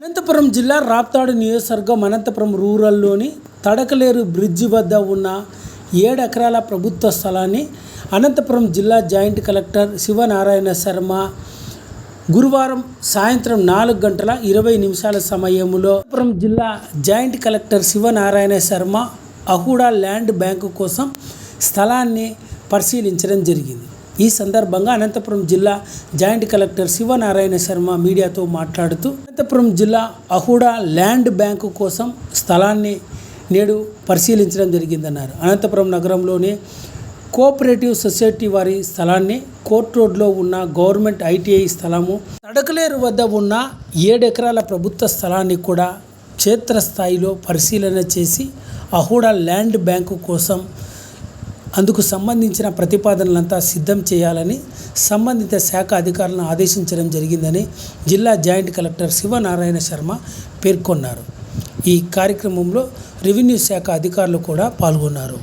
అనంతపురం జిల్లా రాప్తాడు నియోజకవర్గం అనంతపురం రూరల్లోని తడకలేరు బ్రిడ్జి వద్ద ఉన్న 7 ఎకరాల ప్రభుత్వ స్థలాన్ని అనంతపురం జిల్లా జాయింట్ కలెక్టర్ శివనారాయణ శర్మ గురువారం సాయంత్రం 4:20 సమయంలో అనంతపురం జిల్లా joint collector Sivanarayana Sharma AHUDA land bank కోసం స్థలాన్ని పరిశీలించడం జరిగింది. ఈ సందర్భంగా అనంతపురం జిల్లా జాయింట్ కలెక్టర్ శివనారాయణ శర్మ మీడియాతో మాట్లాడుతూ అనంతపురం జిల్లా అహుడా ల్యాండ్ బ్యాంకు కోసం స్థలాన్ని నేడు పరిశీలించడం జరిగిందన్నారు. అనంతపురం నగరంలోని కోఆపరేటివ్ సొసైటీ వారి స్థలాన్ని, కోర్ట్ రోడ్లో ఉన్న గవర్నమెంట్ ఐటీఐ స్థలము, తడకలేరు వద్ద ఉన్న 7 ఎకరాల ప్రభుత్వ స్థలాన్ని కూడా క్షేత్రస్థాయిలో పరిశీలన చేసి అహుడా ల్యాండ్ బ్యాంకు కోసం అందుకు సంబంధించిన ప్రతిపాదనలంతా సిద్ధం చేయాలని సంబంధిత శాఖ అధికారులను ఆదేశించడం జరిగిందని జిల్లా జాయింట్ కలెక్టర్ శివనారాయణ శర్మ పేర్కొన్నారు. ఈ కార్యక్రమంలో రెవెన్యూ శాఖ అధికారులు కూడా పాల్గొన్నారు.